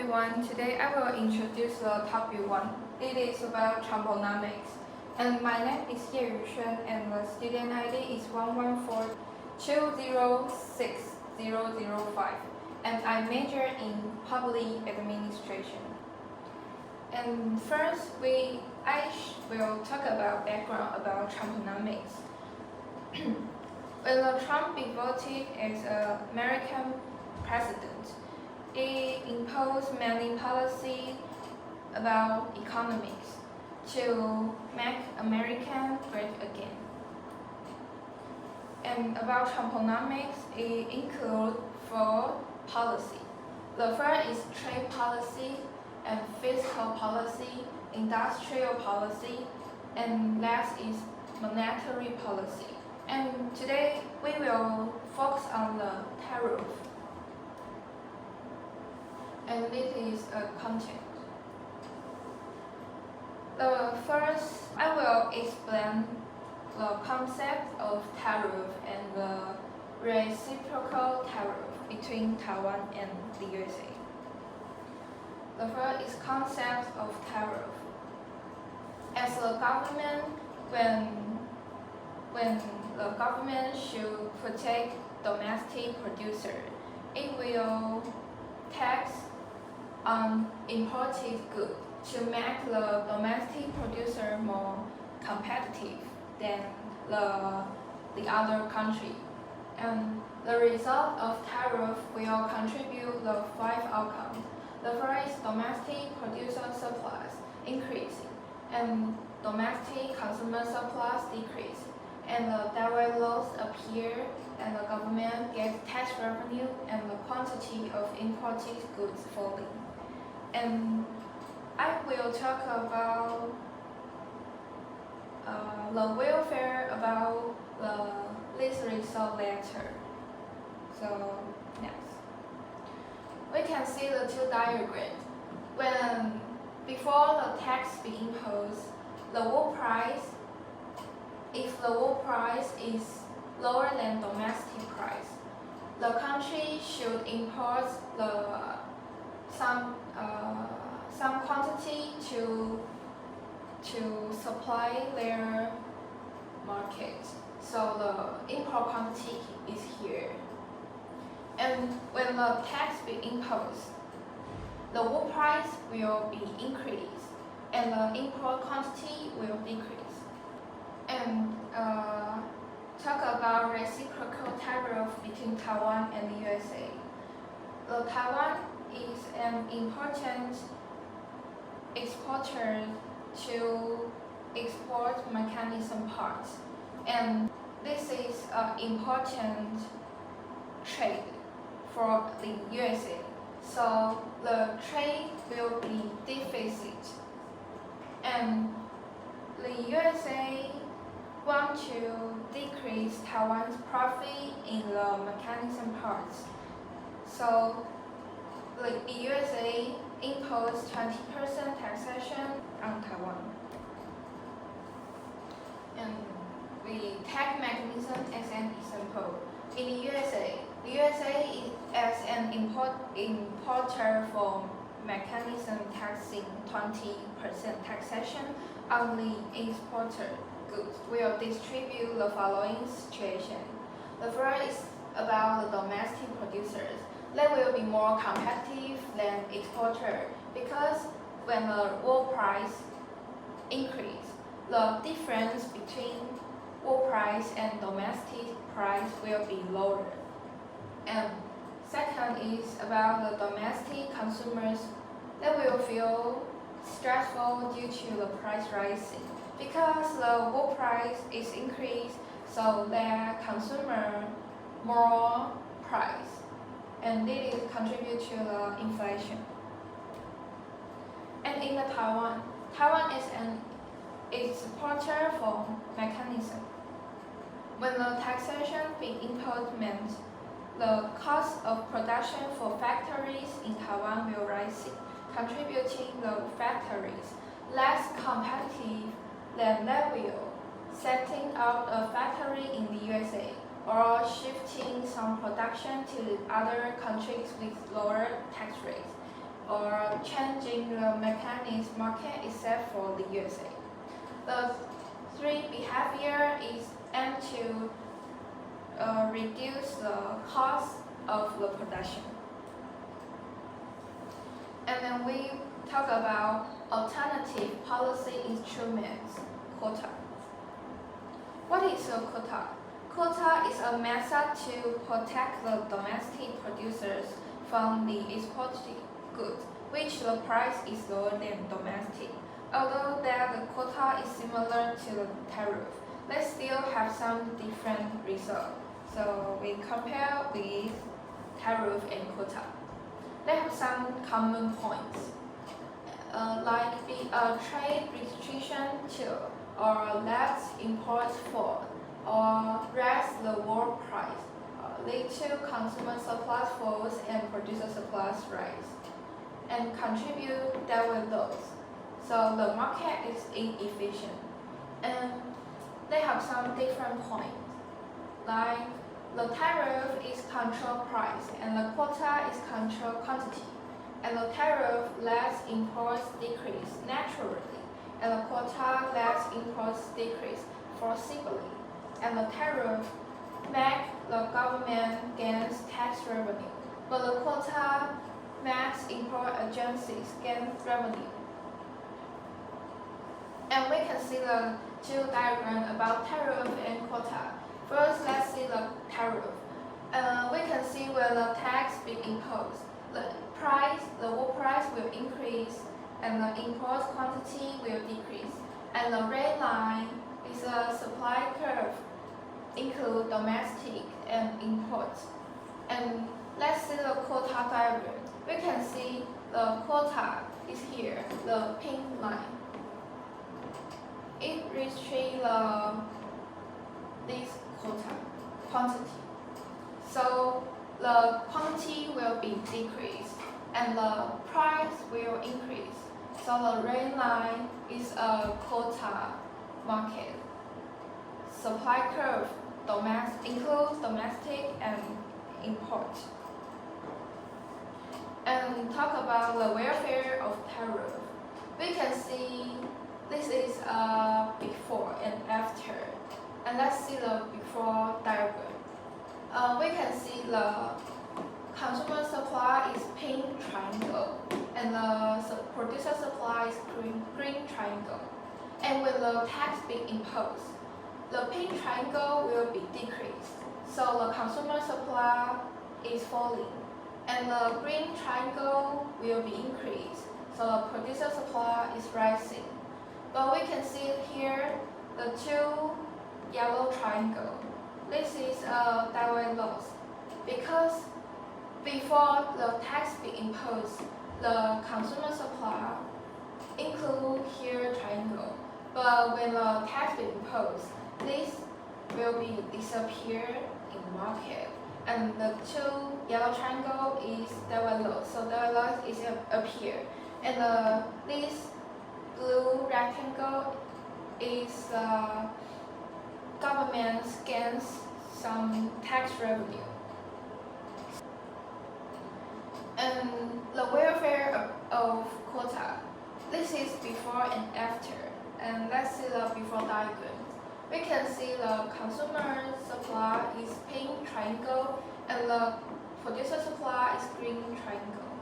everyone, today I will introduce the topic 1. It is about tramponomics. And my name is Ye Yusheng and the student ID is 114206005 and I major in public administration. And first, I will talk about background about tramponomics. When Trump be voted as American president, it imposed many policies about economics to make America great again. And about tramponomics, it includes 4 policies. The first is trade policy and fiscal policy, industrial policy, and last is monetary policy. And today we will focus on the tariff. And this is a content. First, I will explain the concept of tariff and the reciprocal tariff between Taiwan and the USA. The first is concept of tariff. As a government, when the government should protect domestic producers, it will tax on imported goods to make the domestic producer more competitive than the other country. And the result of tariff will contribute the 5 outcomes. The first is domestic producer surplus increasing and domestic consumer surplus decreasing, and the direct loss appear and the government gets tax revenue and the quantity of imported goods falling. And I will talk about the welfare about this result later. So next, we can see the 2 diagrams. When before the tax be imposed, the wool price, if the wool price is lower than domestic price, the country should import some quantity to supply their market. So the import quantity is here. And when the tax be imposed, the wool price will be increased and the import quantity will decrease. And talk about reciprocal tariff between Taiwan and the USA. Taiwan is an important exporter to export mechanism parts, and this is an important trade for the USA. So the trade will be deficit, and the USA want to decrease Taiwan's profit in the mechanism parts. So the USA imposed 20% taxation on Taiwan. And the tax mechanism as an example. In the USA as an importer for mechanism taxing 20% taxation on the exporter goods will distribute the following situation. The first is about the domestic producers. They will be more competitive than exporter because when the wool price increase, the difference between wool price and domestic price will be lower. And second is about the domestic consumers. They will feel stressful due to the price rising because the wool price is increased, so they consumer more price, and this contribute to the inflation. And in the Taiwan is an exporter for mechanism. When the taxation be implemented, the cost of production for factories in Taiwan will rise, contributing the factories less competitive than they will setting up a factory in the USA or shifting some production to other countries with lower tax rates. or changing the mechanism market except for the USA. The three behavior is aim to reduce the cost of the production. And then we talk about alternative policy instruments, quota. What is a quota? Quota is a method to protect the domestic producers from the exported goods, which the price is lower than domestic. Although that the quota is similar to the tariff, they still have some different results. So we compare with tariff and quota. They have some common points, like trade restriction to, or less imports for, or raise the world price, lead to consumer surplus falls and producer surplus rise, and contribute downward loss. So the market is inefficient, and they have some different points, like the tariff is control price and the quota is control quantity, and the tariff lets imports decrease naturally, and the quota lets imports decrease forcibly, and the tariff makes the government gains tax revenue, but the quota makes import agencies gain revenue. And we can see the two diagrams about tariff and quota. First, let's see the tariff. We can see when the tax be imposed, the world price will increase and the import quantity will decrease. And the red line is a supply curve, include domestic and imports. And let's see the quota diagram. We can see the quota is here, the pink line. It restricts this quantity. So the quantity will be decreased and the price will increase. So the red line is a quota market. Supply curve includes domestic and import. And talk about the welfare of tariff. We can see this is before and after. And let's see the before diagram. We can see the consumer supply is pink triangle, and the producer supply is green triangle. And when the tax be imposed, the pink triangle will be decreased, so the consumer supply is falling, and the green triangle will be increased, so the producer supply is rising. But we can see here the two yellow triangle. This is a downward loss because before the tax be imposed, the consumer supply include here triangle. But when the tax be imposed, this will be disappear in market, and the two yellow triangle is downward loss. So downward loss is up here, and this blue rectangle is government gains some tax revenue. And the welfare of quota. This is before and after. And let's see the before diagram. We can see the consumer supply is pink triangle and the producer supply is green triangle.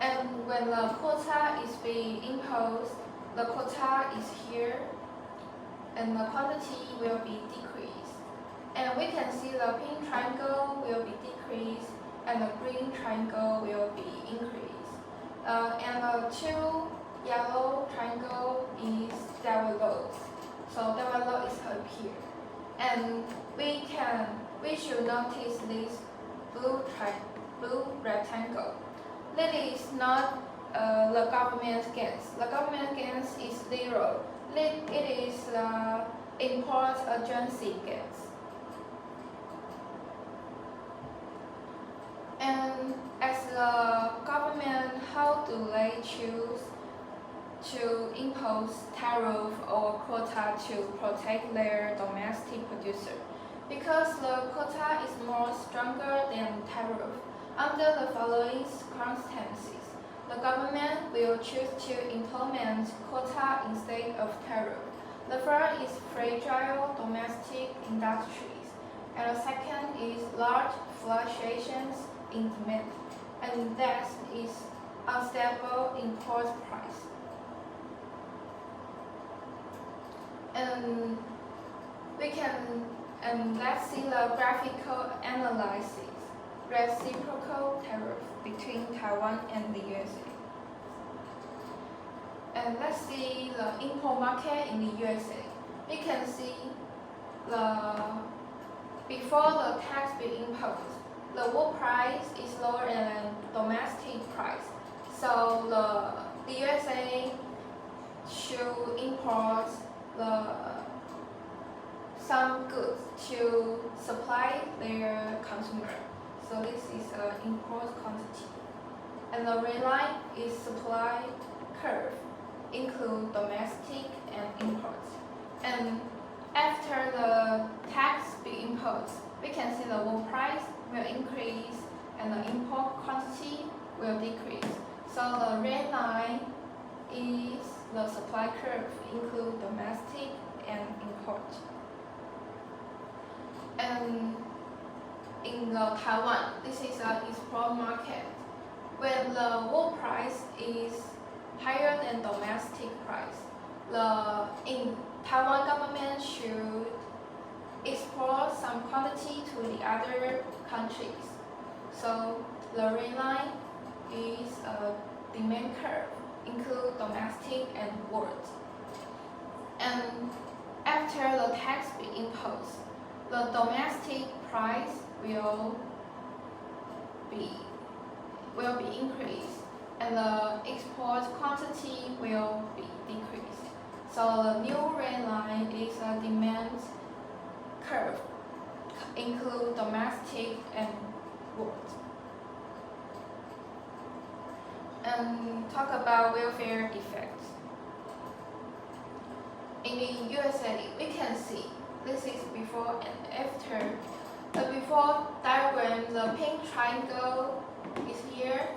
And when the quota is being imposed, the quota is here and the quantity will be decreased. And we can see the pink triangle will be decreased and the green triangle will be increased. And the two yellow triangle is downward loss. So downward loss is up here. And we should notice this blue rectangle. That is not the government's gains. The government gains is zero. It is the import agency gains. And as the government, how do they choose to impose tariff or quota to protect their domestic producer? Because the quota is more stronger than tariff. Under the following circumstances, the government will choose to implement quota instead of tariff. The first is fragile domestic industries, and the second is large fluctuations in demand, and that is unstable import price. And let's see the graphical analysis. Reciprocal tariff between Taiwan and the USA. And let's see the import market in the USA. We can see before the tax be imposed, the wool price is lower than domestic price. So the USA should import some goods to supply their consumer. So this is an import quantity. And the red line is supply curve, include domestic and imports. And after the tax be imposed, we can see the wool price will increase and the import quantity will decrease. So the red line is the supply curve, include domestic and import. And in Taiwan, this is an export market. When the wool price is higher than domestic price, in Taiwan government should export some quantity to the other countries. So the red line is a demand curve, include domestic and world. And after the tax be imposed, the domestic price will be increased and the export quantity will be decreased. So the new red line is a demand curve, include domestic and world. And talk about welfare effects. In the USA, we can see this is before and after. The before diagram, the pink triangle is here.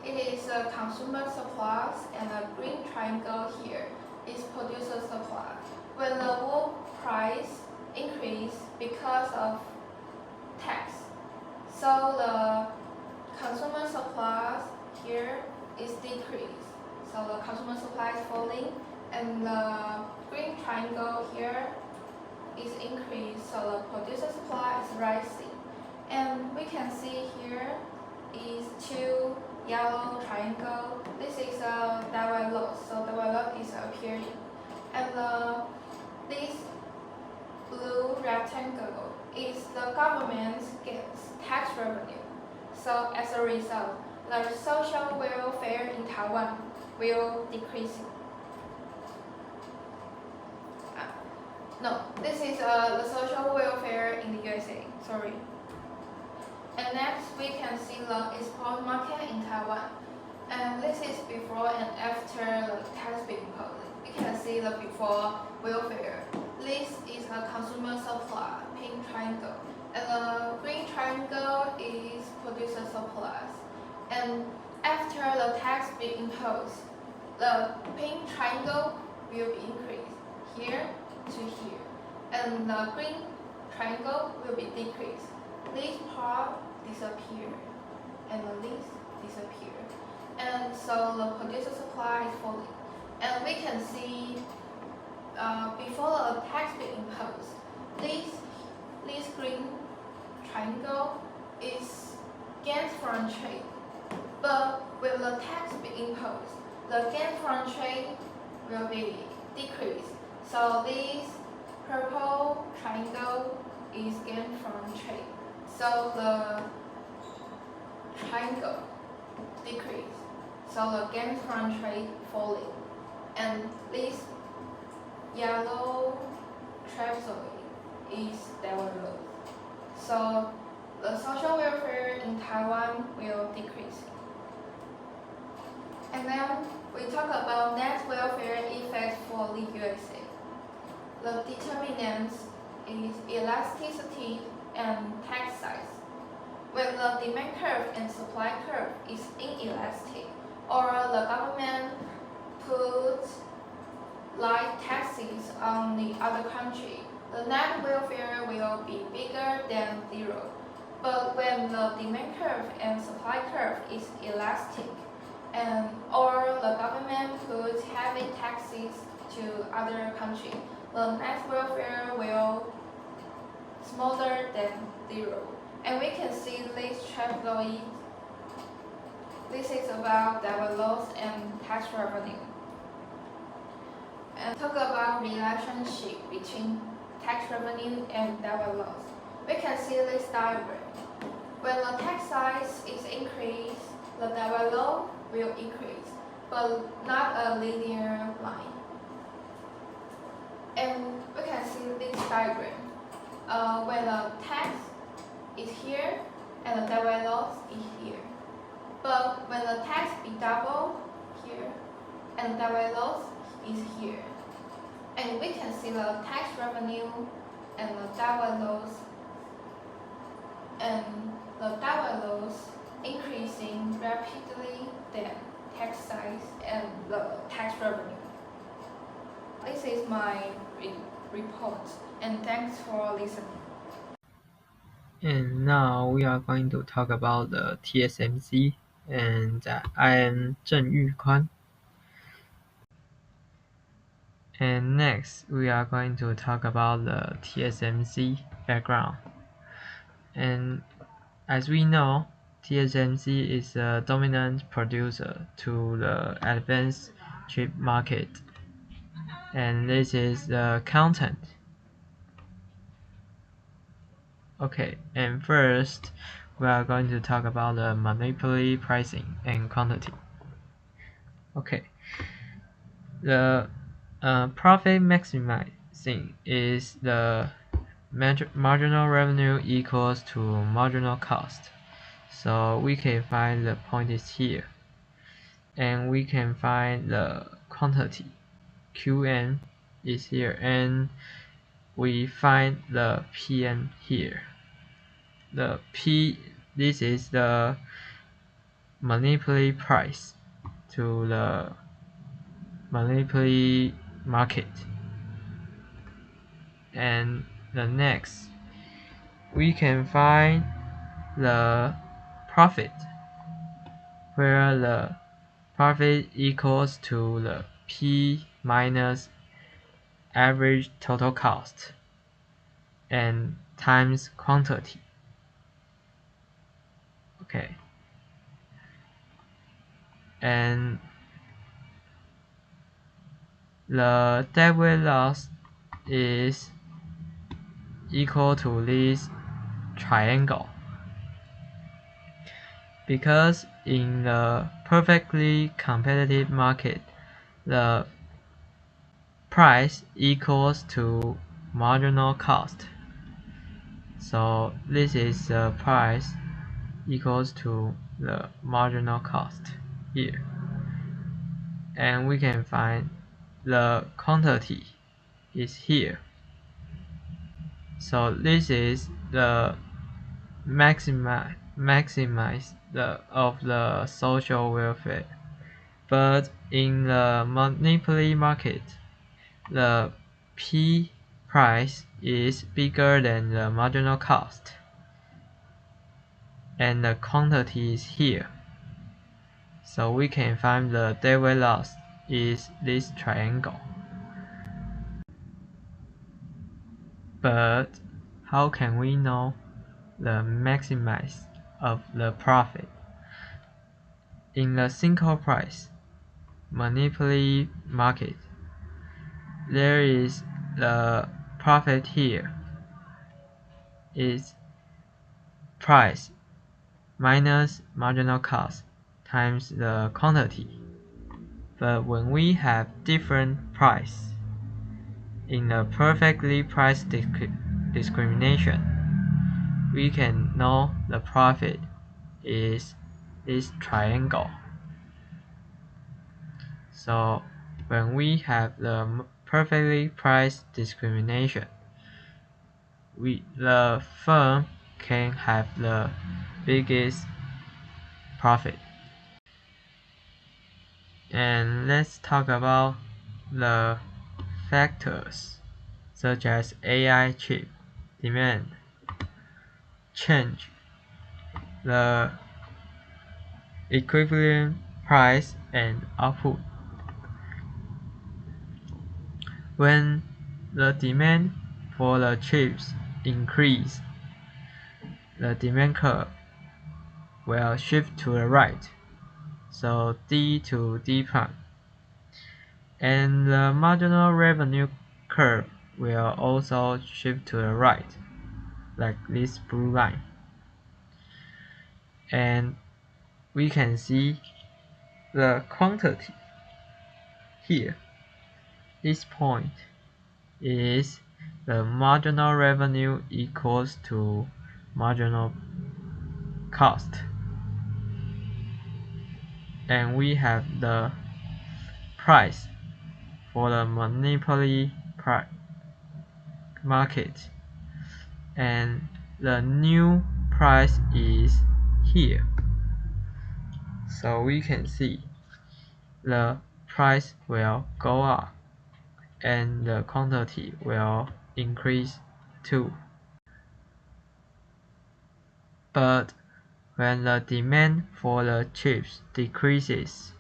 It is a consumer supplies, and the green triangle here is producer supply. When the wool price increase because of tax, so the consumer supplies here is decreased. So the consumer supply is falling, and the green triangle here is increased, so the producer supply is rising. And we can see here is two yellow triangle. This is a develop, so develop is appearing. And this blue rectangle is the government gets tax revenue. So as a result, the social welfare in Taiwan will decrease. No, this is the social welfare in the USA, sorry. And next we can see the export market in Taiwan. And this is before and after the tax being imposed. We can see the before welfare. This is a consumer supply, pink triangle. And the green triangle is producer supplies. And after the tax being imposed, the pink triangle will be increased here to here, and the green triangle will be decreased. This part disappear, and this disappear, and so the producer supply is falling. And we can see before the tax being imposed, this green triangle is gains from trade, but when the tax be imposed, the gain from trade will be decreased. So this purple triangle is gain from trade. So the triangle decrease. So the gain from trade falling. And this yellow trapezoid is developed. So the social welfare in Taiwan will decrease. And then we talk about net welfare effect for the USA. The determinants is elasticity and tax size. When the demand curve and supply curve is inelastic, or the government puts light taxes on the other country, the net welfare will be bigger than zero. But when the demand curve and supply curve is elastic, or the government puts heavy taxes to other countries, the net welfare will smaller than zero. And we can see this traploid. This is about double loss and tax revenue. And talk about relationship between tax revenue and double loss. We can see this diagram. When the tax size is increased, the double loss will increase, but not a linear line. And we can see this diagram. When the tax is here and the double loss is here. But when the tax be double here and double loss is here. And we can see the tax revenue and the double loss increasing rapidly than tax size and the tax revenue. This is my report, and thanks for listening. And now we are going to talk about the TSMC, and I am Zheng Yukuan. And next, we are going to talk about the TSMC background. And as we know, TSMC is a dominant producer to the advanced chip market. And this is the content. Okay, and first, we are going to talk about the monopoly pricing and quantity. Okay, the profit maximizing is the marginal revenue equals to marginal cost. So we can find the point is here, and we can find the quantity. Qn is here, and we find the Pn here. The P, this is the monopoly price to the monopoly market. And the next, we can find the profit, where the profit equals to the P minus average total cost and times quantity. Okay. And the deadweight loss is equal to this triangle, because in the perfectly competitive market, the price equals to marginal cost. So this is the price equals to the marginal cost here. And we can find the quantity is here. So this is the maximize of the social welfare. But in the monopoly market, the P price is bigger than the marginal cost, and the quantity is here. So we can find the deadweight loss is this triangle. But how can we know the maximize of the profit? In the single price monopoly market, there is the profit here is price minus marginal cost times the quantity. But when we have different price in a perfectly price discrimination, we can know the profit is this triangle. So when we have the perfectly priced discrimination, the firm can have the biggest profit. And let's talk about the factors such as AI chip demand, change, the equivalent price and output. When the demand for the chips increase, the demand curve will shift to the right, so D to D prime, and the marginal revenue curve will also shift to the right, like this blue line. And we can see the quantity here. This point is the marginal revenue equals to marginal cost, and we have the price for the monopoly market, and the new price is here, so we can see the price will go up and the quantity will increase too. But when the demand for the chips decreases,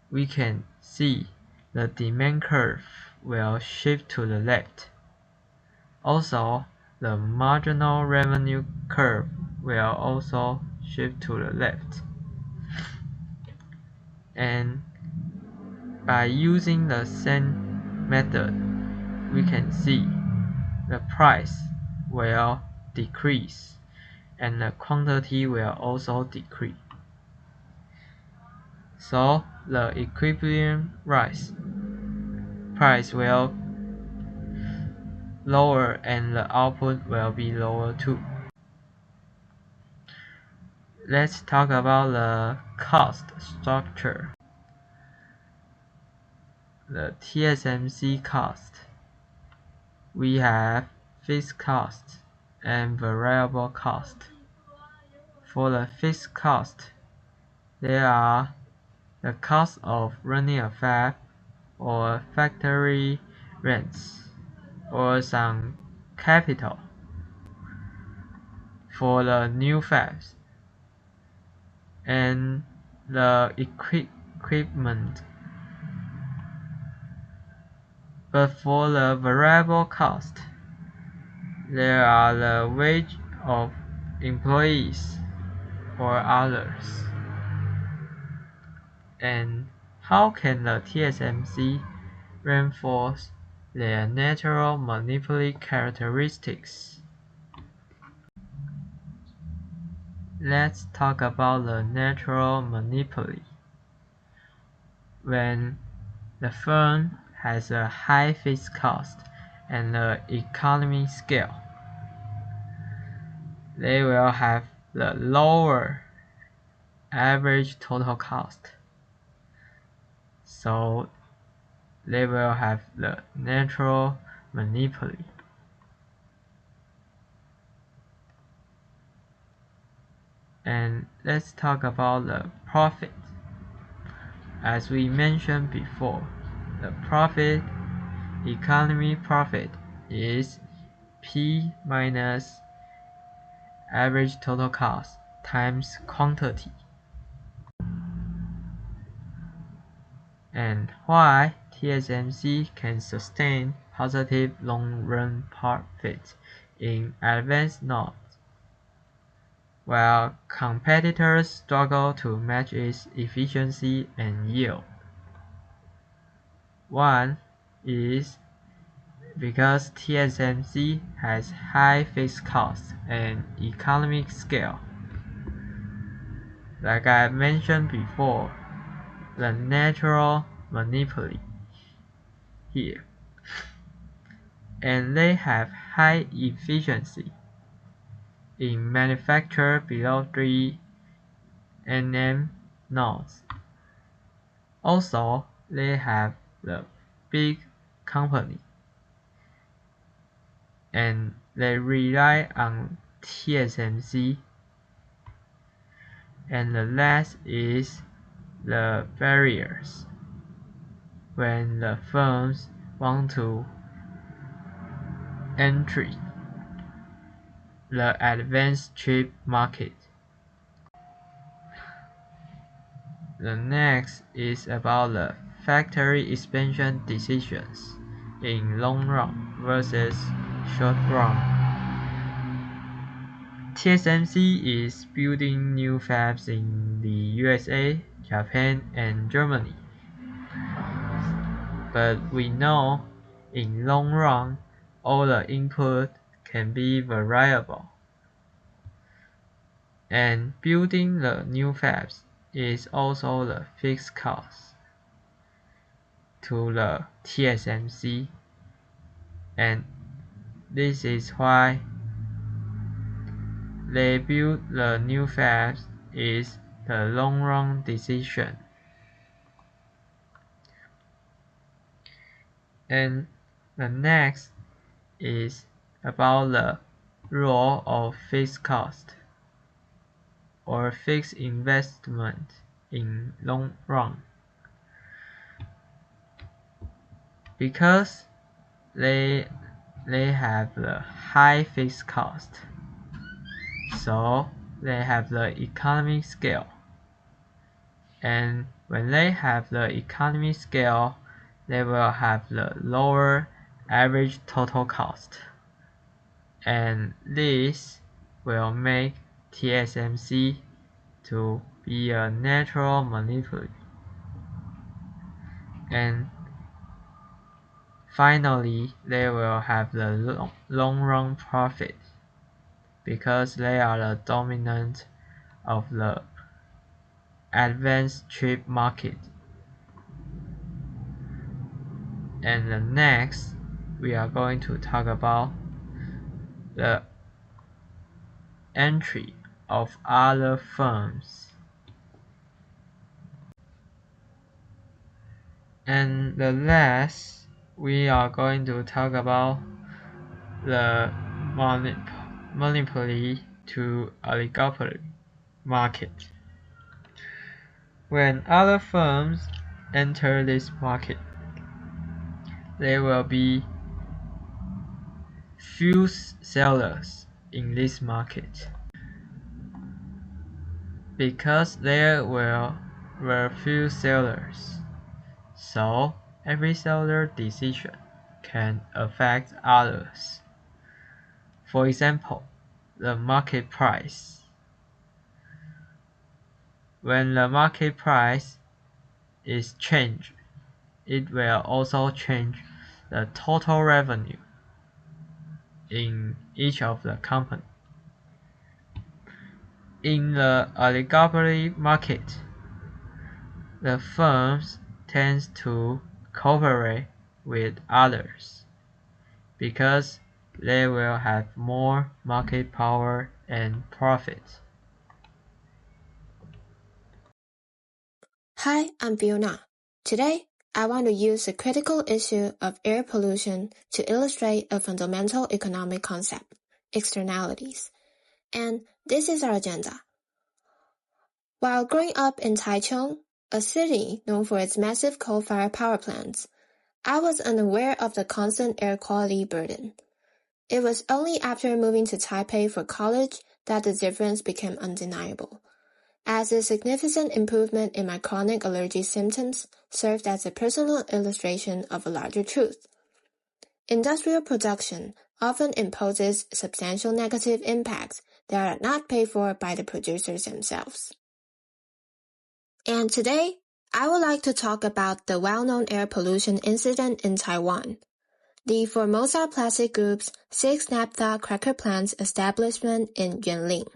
we can see the demand curve will shift to the left. Also, the marginal revenue curve will also shift to the left. And by using the same method, we can see the price will decrease and the quantity will also decrease. So the equilibrium price will lower and the output will be lower too. Let's talk about the cost structure. The TSMC cost. We have fixed cost and variable cost. For the fixed cost, there are the cost of running a fab or factory rents or some capital for the new fabs and the equipment. But for the variable cost, there are the wage of employees or others. And how can the TSMC reinforce their natural monopoly characteristics? Let's talk about the natural monopoly. When the firm has a high fixed cost and the economy scale, they will have the lower average total cost. So they will have the natural monopoly. And let's talk about the profit. As we mentioned before, the economy profit is P minus average total cost times quantity. And why TSMC can sustain positive long-run profits in advanced nodes, while competitors struggle to match its efficiency and yield. One is because TSMC has high fixed costs and economic scale. Like I mentioned before, the natural monopoly here. And they have high efficiency in manufacture below 3 nm nodes. Also, they have the big company and they rely on TSMC. And the last is the barriers when the firms want to enter the advanced chip market. The next is about the factory expansion decisions in long run versus short run. TSMC is building new fabs in the USA, Japan, and Germany. But we know in long run, all the input can be variable. And building the new fabs is also the fixed cost to the TSMC, and this is why they build the new fabs is the long run decision. And the next is about the role of fixed cost or fixed investment in long run. Because they have the high fixed cost, so they have the economy scale. And when they have the economy scale, they will have the lower average total cost. And this will make TSMC to be a natural monopoly. And finally, they will have the long-run profit because they are the dominant of the advanced chip market. And the next, we are going to talk about the entry of other firms. And the last, we are going to talk about the monopoly to oligopoly market. When other firms enter this market, there will be few sellers in this market because there were few sellers, so every seller decision can affect others. For example, the market price. When the market price is changed, it will also change the total revenue in each of the company. In the oligopoly market, the firms tend to cooperate with others because they will have more market power and profit. Hi, I'm Fiona. Today, I want to use the critical issue of air pollution to illustrate a fundamental economic concept, externalities. And this is our agenda. While growing up in Taichung, a city known for its massive coal-fired power plants, I was unaware of the constant air quality burden. It was only after moving to Taipei for college that the difference became undeniable, as a significant improvement in my chronic allergy symptoms served as a personal illustration of a larger truth. Industrial production often imposes substantial negative impacts that are not paid for by the producers themselves. And today, I would like to talk about the well-known air pollution incident in Taiwan, the Formosa Plastic Group's 6 naphtha cracker plants establishment in Yuanling.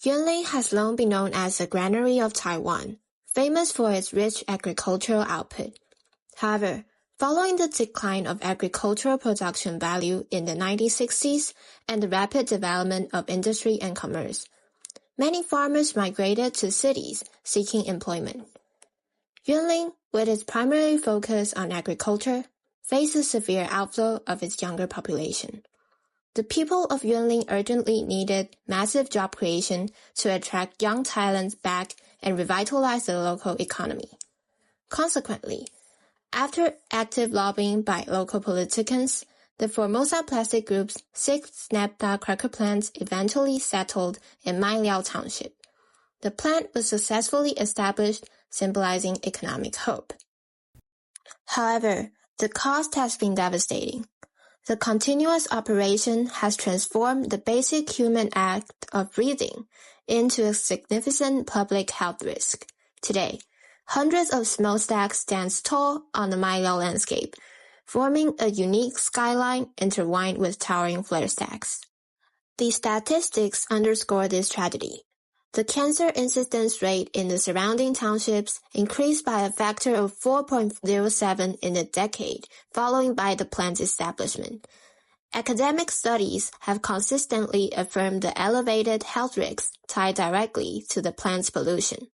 Yuanling has long been known as the granary of Taiwan, famous for its rich agricultural output. However, following the decline of agricultural production value in the 1960s and the rapid development of industry and commerce, many farmers migrated to cities seeking employment. Yuanling, with its primary focus on agriculture, faced a severe outflow of its younger population. The people of Yunlin urgently needed massive job creation to attract young talents back and revitalize the local economy. Consequently, after active lobbying by local politicians, the Formosa Plastic Group's 6 naphtha cracker plants eventually settled in Mailiao Township. The plant was successfully established, symbolizing economic hope. However, the cost has been devastating. The continuous operation has transformed the basic human act of breathing into a significant public health risk. Today, hundreds of smokestacks stand tall on the Mailiao landscape, forming a unique skyline intertwined with towering flare stacks. The statistics underscore this tragedy. The cancer incidence rate in the surrounding townships increased by a factor of 4.07 in the decade following by the plant's establishment. Academic studies have consistently affirmed the elevated health risks tied directly to the plant's pollution.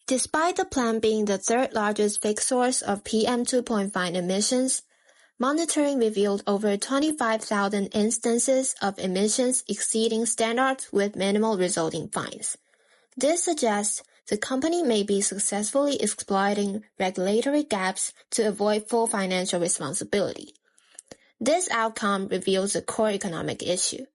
Despite the plant being the third largest fixed source of PM 2.5 emissions, monitoring revealed over 25,000 instances of emissions exceeding standards with minimal resulting fines. This suggests the company may be successfully exploiting regulatory gaps to avoid full financial responsibility. This outcome reveals a core economic issue.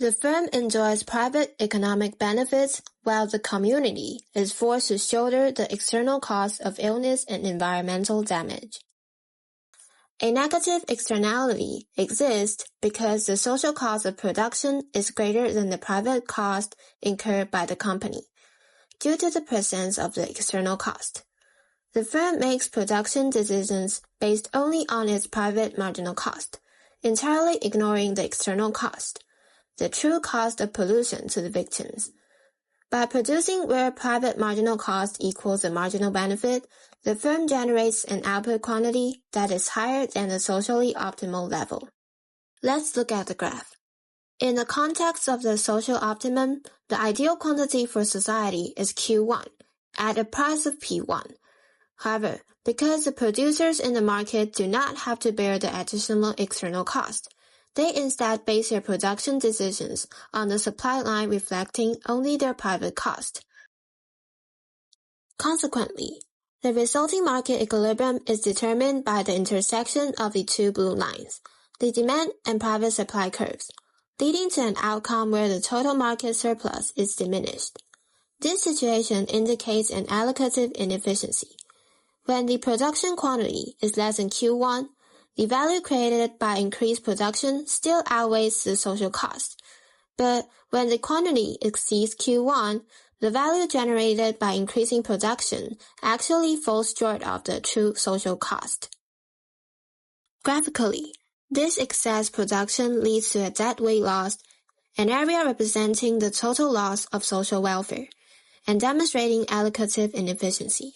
The firm enjoys private economic benefits while the community is forced to shoulder the external costs of illness and environmental damage. A negative externality exists because the social cost of production is greater than the private cost incurred by the company, due to the presence of the external cost. The firm makes production decisions based only on its private marginal cost, entirely ignoring the external cost, the true cost of pollution to the victims. By producing where private marginal cost equals the marginal benefit, the firm generates an output quantity that is higher than the socially optimal level. Let's look at the graph. In the context of the social optimum, the ideal quantity for society is Q1, at a price of P1. However, because the producers in the market do not have to bear the additional external cost, they instead base their production decisions on the supply line reflecting only their private cost. Consequently, the resulting market equilibrium is determined by the intersection of the two blue lines, the demand and private supply curves, leading to an outcome where the total market surplus is diminished. This situation indicates an allocative inefficiency. When the production quantity is less than Q1, the value created by increased production still outweighs the social cost. But when the quantity exceeds Q1, the value generated by increasing production actually falls short of the true social cost. Graphically, this excess production leads to a deadweight loss, an area representing the total loss of social welfare, and demonstrating allocative inefficiency.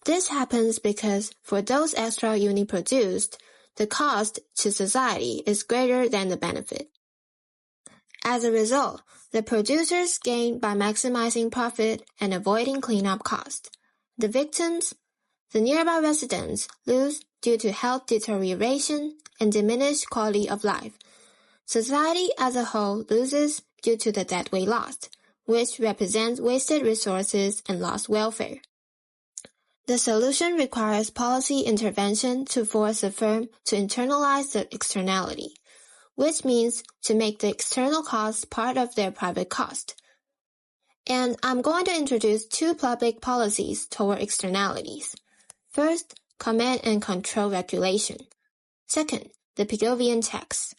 This happens because for those extra units produced, the cost to society is greater than the benefit. As a result, the producers gain by maximizing profit and avoiding cleanup costs. The victims, the nearby residents, lose due to health deterioration and diminished quality of life. Society as a whole loses due to the deadweight loss, which represents wasted resources and lost welfare. The solution requires policy intervention to force the firm to internalize the externality, which means to make the external cost part of their private cost. And I'm going to introduce two public policies toward externalities. First, command and control regulation. Second, the Pigovian tax.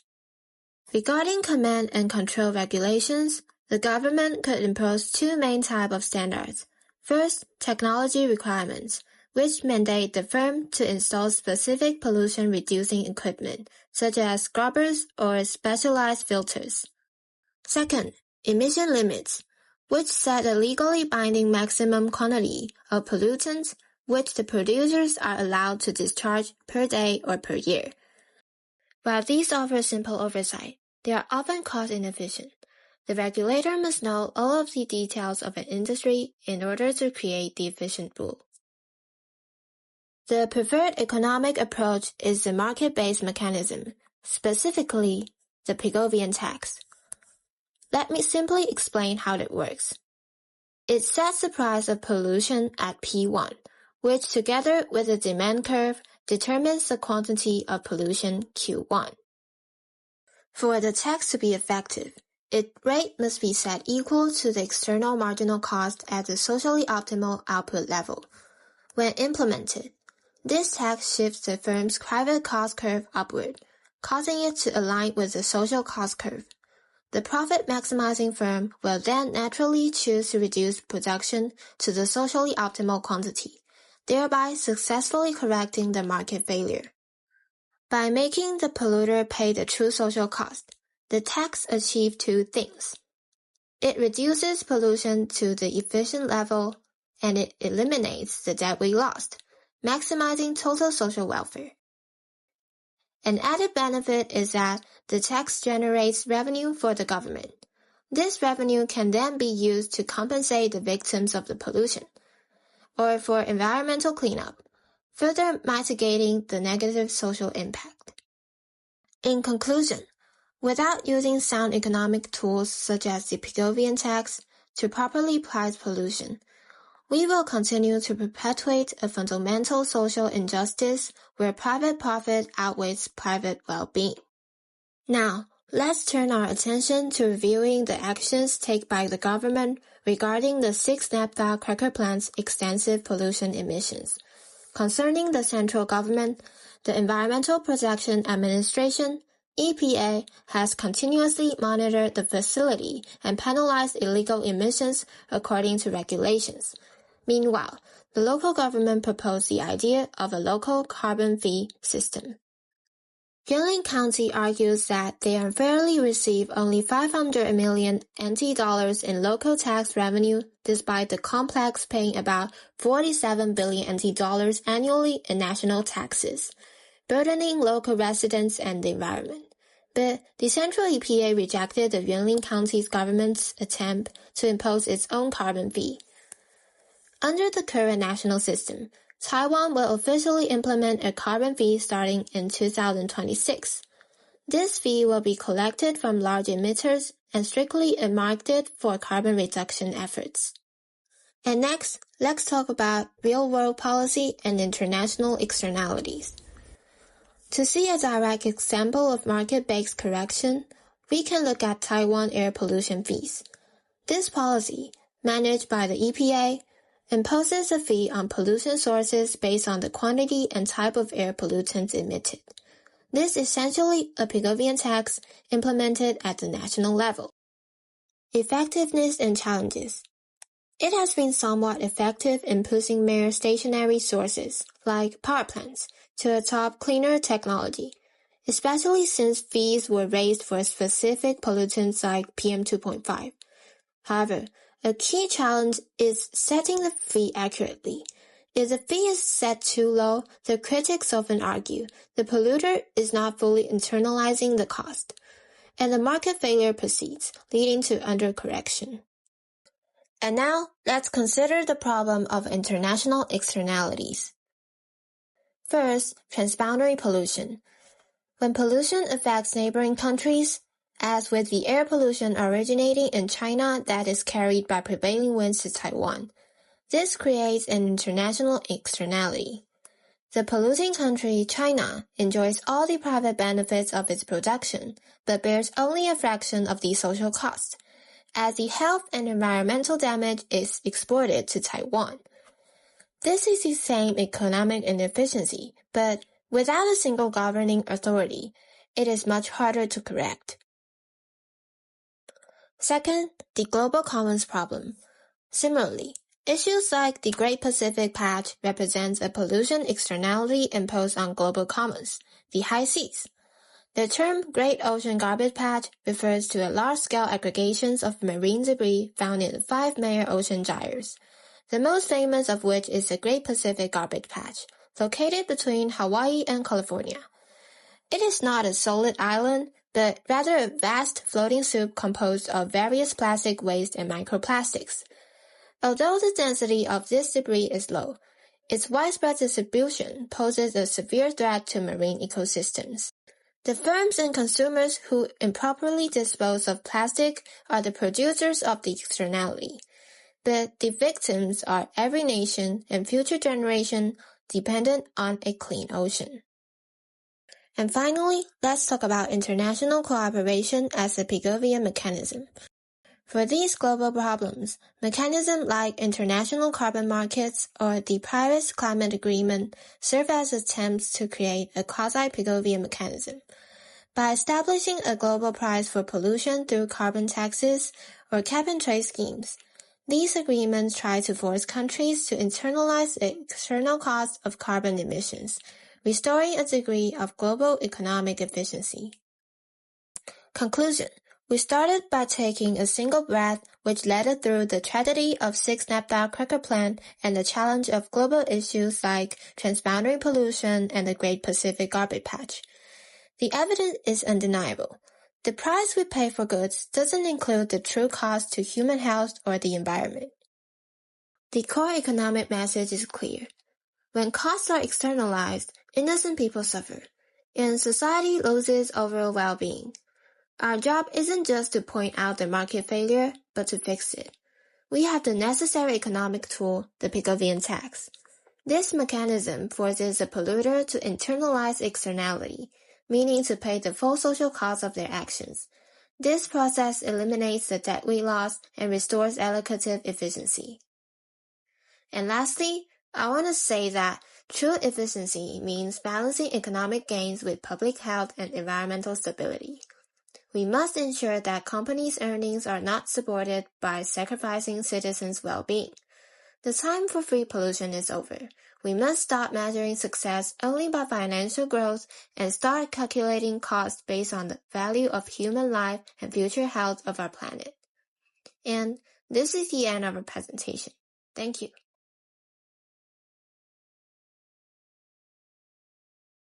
Regarding command and control regulations, the government could impose two main types of standards. First, technology requirements, which mandate the firm to install specific pollution-reducing equipment, such as scrubbers or specialized filters. Second, emission limits, which set a legally binding maximum quantity of pollutants which the producers are allowed to discharge per day or per year. While these offer simple oversight, they are often cost inefficient. The regulator must know all of the details of an industry in order to create the efficient rule. The preferred economic approach is the market-based mechanism, specifically the Pigovian tax. Let me simply explain how it works. It sets the price of pollution at P1, which together with the demand curve determines the quantity of pollution Q1. For the tax to be effective, its rate must be set equal to the external marginal cost at the socially optimal output level. When implemented, this tax shifts the firm's private cost curve upward, causing it to align with the social cost curve. The profit-maximizing firm will then naturally choose to reduce production to the socially optimal quantity, thereby successfully correcting the market failure. By making the polluter pay the true social cost, the tax achieves two things. It reduces pollution to the efficient level, and it eliminates the debt we lost, maximizing total social welfare. An added benefit is that the tax generates revenue for the government. This revenue can then be used to compensate the victims of the pollution, or for environmental cleanup, further mitigating the negative social impact. In conclusion, without using sound economic tools such as the Pigovian tax to properly price pollution, we will continue to perpetuate a fundamental social injustice where private profit outweighs private well-being. Now, let's turn our attention to reviewing the actions taken by the government regarding the 6 naphtha cracker plants' extensive pollution emissions. Concerning the central government, the Environmental Protection Administration, EPA, has continuously monitored the facility and penalized illegal emissions according to regulations. Meanwhile, the local government proposed the idea of a local carbon fee system. Yuanlin County argues that they unfairly receive only 500 million NT dollars in local tax revenue despite the complex paying about 47 billion NT dollars annually in national taxes, burdening local residents and the environment. But the central EPA rejected the Yuanlin County's government's attempt to impose its own carbon fee. Under the current national system, Taiwan will officially implement a carbon fee starting in 2026. This fee will be collected from large emitters and strictly earmarked for carbon reduction efforts. And next, let's talk about real-world policy and international externalities. To see a direct example of market-based correction, we can look at Taiwan air pollution fees. This policy, managed by the EPA, imposes a fee on pollution sources based on the quantity and type of air pollutants emitted. This is essentially a Pigovian tax implemented at the national level. Effectiveness and challenges. It has been somewhat effective in pushing mere stationary sources, like power plants, to adopt cleaner technology, especially since fees were raised for specific pollutants like PM2.5. However, a key challenge is setting the fee accurately. If the fee is set too low, the critics often argue the polluter is not fully internalizing the cost, and the market failure proceeds, leading to undercorrection. And now, let's consider the problem of international externalities. First, transboundary pollution. When pollution affects neighboring countries, as with the air pollution originating in China that is carried by prevailing winds to Taiwan, this creates an international externality. The polluting country, China, enjoys all the private benefits of its production, but bears only a fraction of the social cost, as the health and environmental damage is exported to Taiwan. This is the same economic inefficiency, but without a single governing authority, it is much harder to correct. Second, the global commons problem. Similarly, issues like the Great Pacific Patch represents a pollution externality imposed on global commons, the high seas. The term Great Ocean Garbage Patch refers to a large-scale aggregations of marine debris found in the 5 major ocean gyres, the most famous of which is the Great Pacific Garbage Patch, located between Hawaii and California. It is not a solid island, but rather a vast floating soup composed of various plastic waste and microplastics. Although the density of this debris is low, its widespread distribution poses a severe threat to marine ecosystems. The firms and consumers who improperly dispose of plastic are the producers of the externality, but the victims are every nation and future generation dependent on a clean ocean. And finally, let's talk about international cooperation as a Pigovian mechanism. For these global problems, mechanisms like international carbon markets or the Paris Climate Agreement serve as attempts to create a quasi-Pigovian mechanism. By establishing a global price for pollution through carbon taxes or cap-and-trade schemes, these agreements try to force countries to internalize the external cost of carbon emissions, restoring a degree of global economic efficiency. Conclusion. We started by taking a single breath, which led us through the tragedy of 6 naphtha cracker plant and the challenge of global issues like transboundary pollution and the Great Pacific Garbage Patch. The evidence is undeniable. The price we pay for goods doesn't include the true cost to human health or the environment. The core economic message is clear. When costs are externalized, innocent people suffer, and society loses overall well-being. Our job isn't just to point out the market failure, but to fix it. We have the necessary economic tool, the Pigovian tax. This mechanism forces a polluter to internalize externality, meaning to pay the full social cost of their actions. This process eliminates the debt we lost and restores allocative efficiency. And lastly, I want to say that true efficiency means balancing economic gains with public health and environmental stability. We must ensure that companies' earnings are not supported by sacrificing citizens' well-being. The time for free pollution is over. We must stop measuring success only by financial growth and start calculating costs based on the value of human life and future health of our planet. And this is the end of our presentation. Thank you.